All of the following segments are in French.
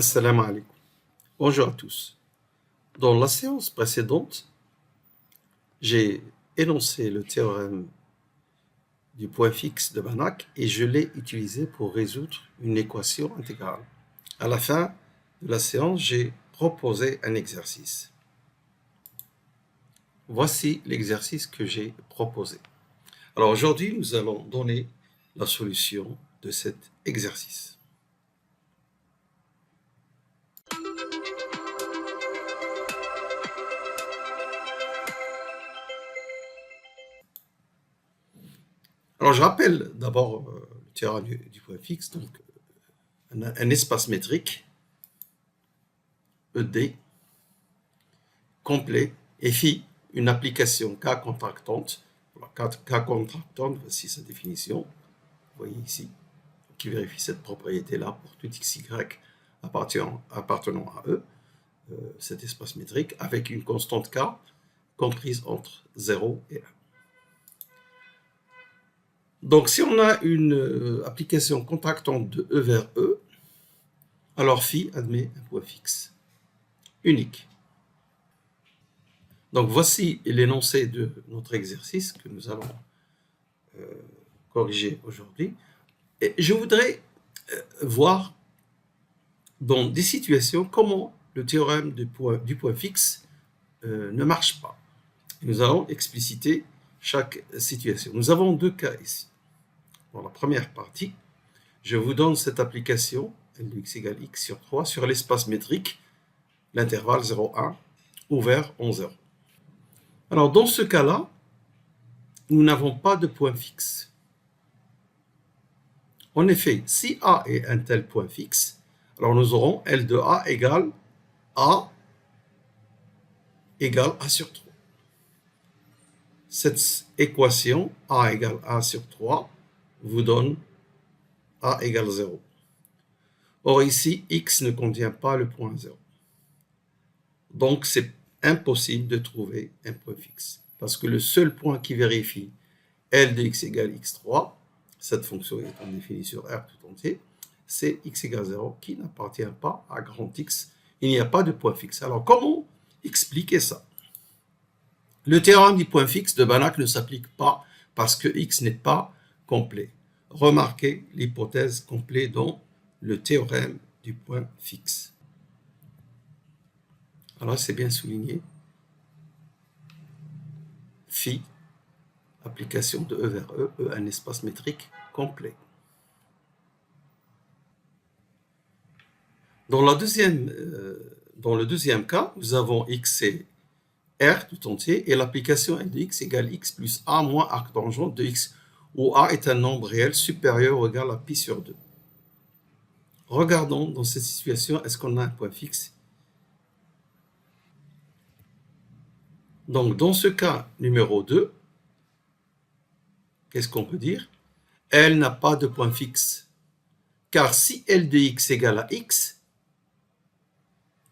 Assalamu alaikum. Bonjour à tous. Dans la séance précédente, j'ai énoncé le théorème du point fixe de Banach et je l'ai utilisé pour résoudre une équation intégrale. À la fin de la séance, j'ai proposé un exercice. Voici l'exercice que j'ai proposé. Alors aujourd'hui, nous allons donner la solution de cet exercice. Alors je rappelle d'abord le théorème du point fixe, donc un espace métrique ED complet et phi une application K contractante. Alors, K contractante, voici sa définition. Vous voyez ici, qui vérifie cette propriété-là pour tout xy appartenant à E, cet espace métrique, avec une constante K comprise entre 0 et 1. Donc, si on a une application contractante de E vers E, alors phi admet un point fixe unique. Donc, voici l'énoncé de notre exercice que nous allons corriger aujourd'hui. Et je voudrais voir dans des situations comment le théorème du point fixe ne marche pas. Nous allons expliciter chaque situation. Nous avons deux cas ici. Dans la première partie, je vous donne cette application, L de x égale x sur 3, sur l'espace métrique, l'intervalle 0,1, ouvert en 0. Alors, dans ce cas-là, nous n'avons pas de point fixe. En effet, si A est un tel point fixe, alors nous aurons L de A égale A sur 3. Cette équation, A égale A sur 3, vous donne A égale 0. Or ici, x ne contient pas le point 0. Donc, c'est impossible de trouver un point fixe. Parce que le seul point qui vérifie L de x égale x3, cette fonction étant définie sur R tout entier, c'est x égale 0 qui n'appartient pas à grand X. Il n'y a pas de point fixe. Alors, comment expliquer ça? Le théorème du point fixe de Banach ne s'applique pas parce que x n'est pas complet. Remarquez l'hypothèse complète dans le théorème du point fixe. Alors, c'est bien souligné. Phi, application de E vers E, un espace métrique complet. Dans le deuxième cas, nous avons x et R tout entier et l'application L de x égale x plus A moins arc tangent de x, où A est un nombre réel supérieur ou égal à pi sur 2. Regardons dans cette situation, est-ce qu'on a un point fixe? Donc, dans ce cas numéro 2, qu'est-ce qu'on peut dire? L n'a pas de point fixe. Car si L de x égale à x,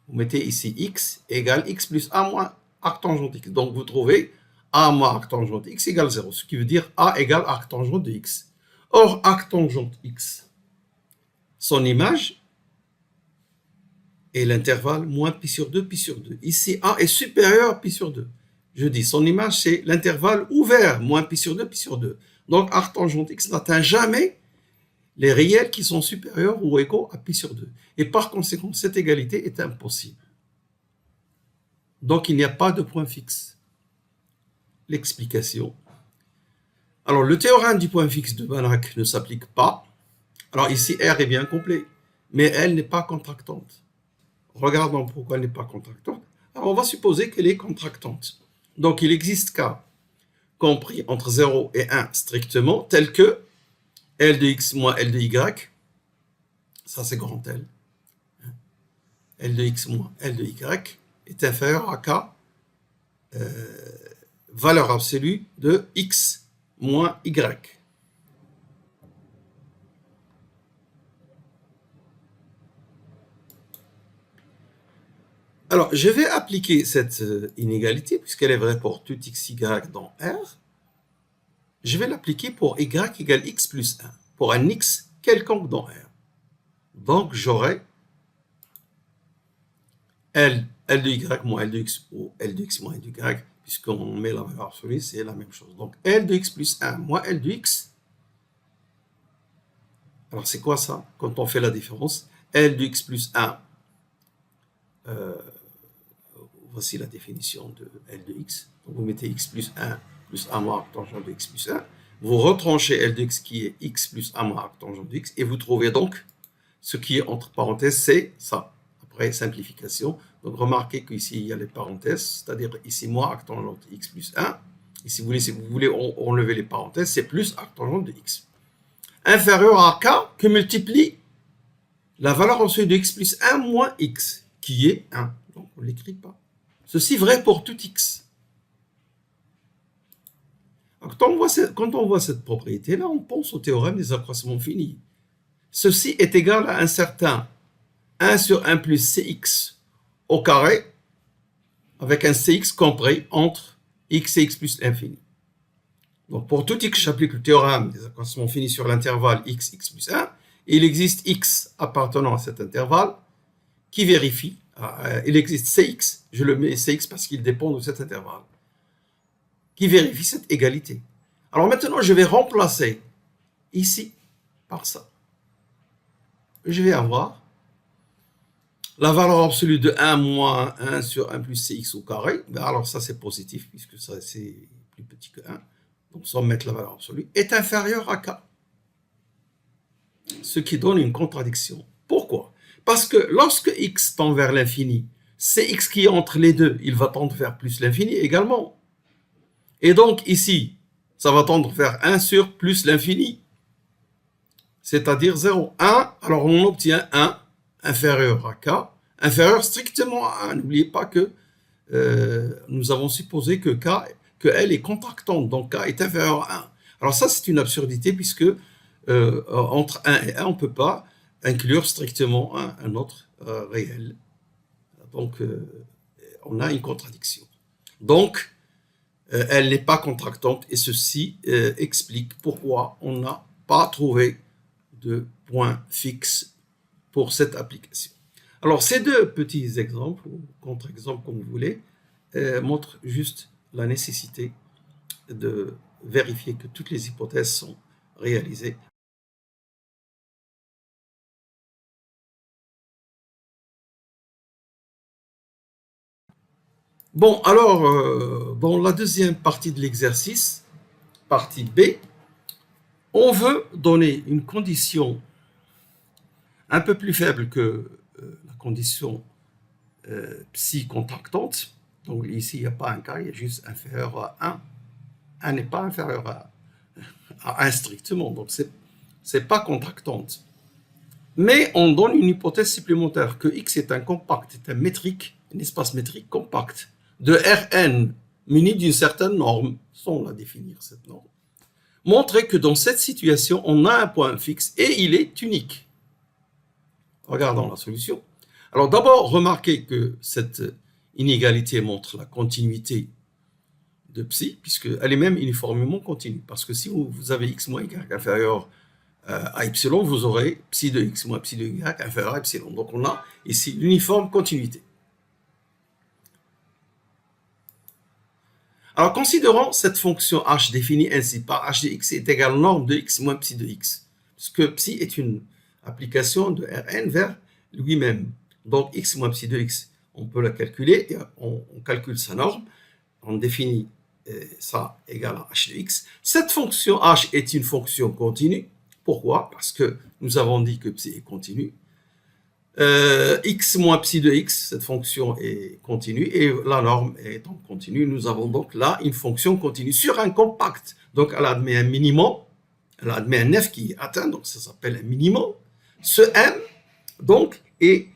vous mettez ici x égale x plus A moins arc tangent de x. Donc, vous trouvez A moins arc tangent de x égale 0, ce qui veut dire A égale arc tangent de x. Or, arc tangent de x, son image est l'intervalle moins pi sur 2, pi sur 2. Ici, A est supérieur à pi sur 2. Je dis, son image, c'est l'intervalle ouvert, moins pi sur 2, pi sur 2. Donc, arc tangent de x n'atteint jamais les réels qui sont supérieurs ou égaux à pi sur 2. Et par conséquent, cette égalité est impossible. Donc, il n'y a pas de point fixe. L'explication. Alors, le théorème du point fixe de Banach ne s'applique pas. Alors, ici, R est bien complet, mais elle n'est pas contractante. Regardons pourquoi elle n'est pas contractante. Alors, on va supposer qu'elle est contractante. Donc, il existe K compris entre 0 et 1 strictement, tel que L de x moins L de y, ça c'est grand L, L de x moins L de y est inférieur à K, valeur absolue de x moins y. Alors, je vais appliquer cette inégalité, puisqu'elle est vraie pour tout xy dans R. Je vais l'appliquer pour y égale x plus 1, pour un x quelconque dans R. Donc, j'aurai L de y moins L de x ou L de x moins L de y, puisqu'on met la valeur absolue, c'est la même chose. Donc L de x plus 1 moins L de x. Alors c'est quoi ça? Quand on fait la différence, L de x plus 1, voici la définition de L de x. Donc vous mettez x plus 1 plus 1 moins arctangent de x plus 1. Vous retranchez L de x qui est x plus 1 moins arctangent de x et vous trouvez donc ce qui est entre parenthèses, c'est ça. Après simplification, donc remarquez qu'ici il y a les parenthèses, c'est-à-dire ici moins arctangente de x plus 1. Et si vous voulez enlever les parenthèses, c'est plus arctangente de x. Inférieur à k que multiplie la valeur absolue de x plus 1 moins x, qui est 1. Donc on ne l'écrit pas. Ceci est vrai pour tout x. Alors, quand on voit cette propriété-là, on pense au théorème des accroissements finis. Ceci est égal à un certain 1 sur 1 plus cx au carré, avec un cx compris entre x et x plus l'infini. Donc pour tout x, j'applique le théorème des accroissements finis sur l'intervalle x, x plus 1. Et il existe x appartenant à cet intervalle qui vérifie. Il existe cx, je le mets cx parce qu'il dépend de cet intervalle, qui vérifie cette égalité. Alors maintenant, je vais remplacer ici par ça. Je vais avoir la valeur absolue de 1 moins 1 sur 1 plus cx au carré. Alors ça, c'est positif puisque ça, c'est plus petit que 1. Donc sans mettre la valeur absolue, est inférieur à k. Ce qui donne une contradiction. Pourquoi? Parce que lorsque x tend vers l'infini, cx qui est entre les deux, il va tendre vers plus l'infini également. Et donc ici, ça va tendre vers 1 sur plus l'infini, c'est-à-dire 0. 1, alors on obtient 1 inférieur à k, inférieur strictement à 1. N'oubliez pas que nous avons supposé que L est contractante, donc k est inférieur à 1. Alors ça, c'est une absurdité puisque entre 1 et 1, on ne peut pas inclure strictement un autre réel. Donc, on a une contradiction. Donc, elle n'est pas contractante et ceci explique pourquoi on n'a pas trouvé de point fixe pour cette application. Alors, ces deux petits exemples, ou contre-exemples comme vous voulez, montrent juste la nécessité de vérifier que toutes les hypothèses sont réalisées. Bon, alors, dans la deuxième partie de l'exercice, partie B, on veut donner une condition un peu plus faible que la condition psi contractante. Donc ici, il n'y a pas un cas, il y a juste inférieur à 1. 1 n'est pas inférieur à 1 strictement, donc ce n'est pas contractante. Mais on donne une hypothèse supplémentaire que X est un compact, est un métrique, un espace métrique compact de Rn muni d'une certaine norme, sans la définir cette norme. Montrer que dans cette situation, on a un point fixe et il est unique. Regardons la solution. Alors d'abord, remarquez que cette inégalité montre la continuité de psi, puisqu'elle est même uniformément continue. Parce que si vous avez x moins y inférieur à epsilon, vous aurez psi de x moins psi de y inférieur à epsilon. Donc on a ici l'uniforme continuité. Alors considérons cette fonction h définie ainsi par h de x est égale norme de x moins psi de x. Puisque psi est une application de Rn vers lui-même. Donc x moins psi de x, on peut la calculer, et on calcule sa norme, on définit ça égale à h de x. Cette fonction h est une fonction continue. Pourquoi? Parce que nous avons dit que psi est continu. X moins psi de x, cette fonction est continue, et la norme étant continue, nous avons donc là une fonction continue sur un compact. Donc elle admet un minimum, elle admet un f qui est atteint, donc ça s'appelle un minimum. Ce m, donc, est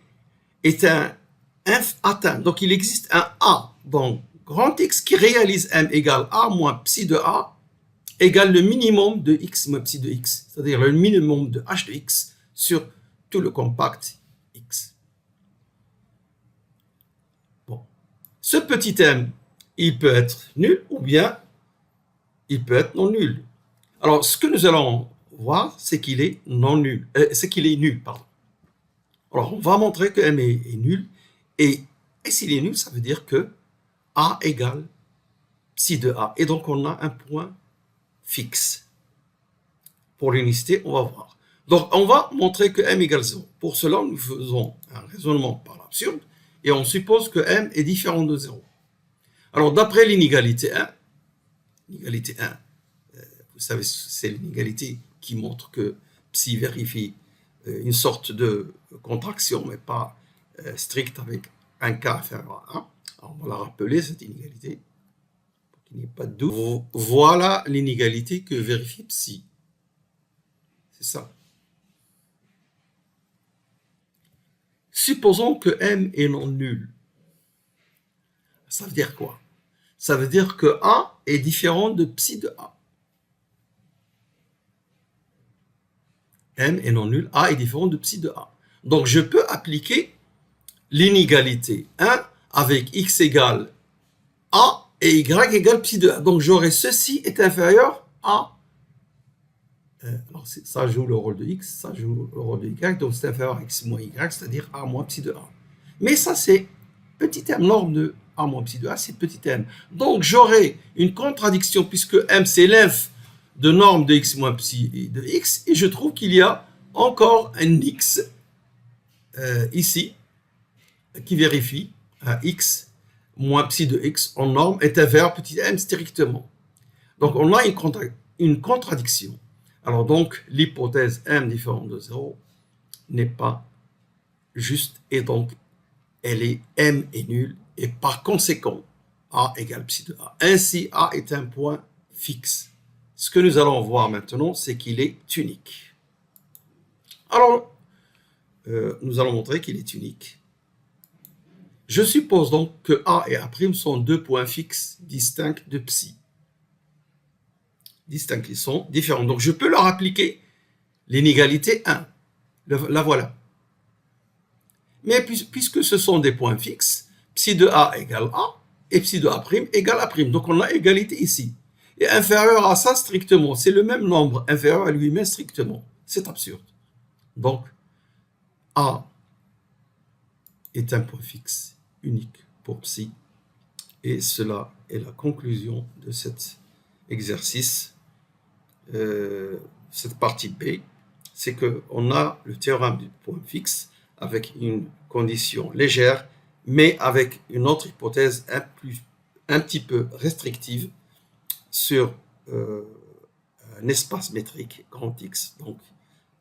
un f atteint. Donc il existe un a dans grand X qui réalise m égale a moins psi de a égale le minimum de x moins psi de x, c'est-à-dire le minimum de h de x sur tout le compact x. Bon. Ce petit m, il peut être nul ou bien il peut être non nul. Alors, ce que nous allons voir, c'est qu'il est non nul, c'est qu'il est nul, pardon. Alors, on va montrer que m est nul et Et s'il est nul, ça veut dire que A égale psi de A. Et donc, on a un point fixe. Pour l'unicité, on va voir. Donc, on va montrer que m égale 0. Pour cela, nous faisons un raisonnement par l'absurde et on suppose que m est différent de 0. Alors, d'après l'inégalité 1, l'inégalité 1, vous savez, c'est l'inégalité qui montre que psi vérifie une sorte de contraction, mais pas stricte avec un cas inférieur à 1. Alors, on va la rappeler, cette inégalité, pour qu'il n'y ait pas de doute. Voilà l'inégalité que vérifie psi. C'est ça. Supposons que m est non nul. Ça veut dire quoi? Ça veut dire que A est différent de psi de A. M est non nul, A est différent de psi de A. Donc je peux appliquer l'inégalité 1 avec x égale A et y égale psi de A. Donc j'aurai ceci est inférieur à... alors ça joue le rôle de x, ça joue le rôle de y, donc c'est inférieur à x moins y, c'est-à-dire A moins psi de A. Mais ça c'est petit m, norme de A moins psi de A, c'est petit m. Donc j'aurai une contradiction puisque m c'est l'inf de norme de x moins psi de x, et je trouve qu'il y a encore un x ici qui vérifie x moins psi de x en norme est inférieur à petit m strictement. Donc on a une contradiction. Alors donc l'hypothèse m différente de 0 n'est pas juste et donc elle est m est nulle et par conséquent A égale psi de A. Ainsi A est un point fixe. Ce que nous allons voir maintenant, c'est qu'il est unique. Alors, nous allons montrer qu'il est unique. Je suppose donc que A et A' sont deux points fixes distincts de psi. Distincts, ils sont différents. Donc, je peux leur appliquer l'inégalité 1. La voilà. Mais puisque ce sont des points fixes, psi de A égale A et psi de A' égale A'. Donc, on a égalité ici. Et inférieur à ça strictement. C'est le même nombre inférieur à lui-même strictement. C'est absurde. Donc, A est un point fixe unique pour psi. Et cela est la conclusion de cet exercice. Cette partie B, c'est qu'on a le théorème du point fixe avec une condition légère, mais avec une autre hypothèse un petit peu restrictive sur un espace métrique grand X, donc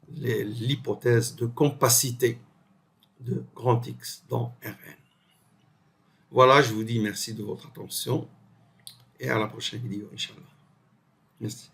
l'hypothèse de compacité de grand X dans Rn. Voilà, je vous dis merci de votre attention et à la prochaine vidéo, Inch'Allah. Merci.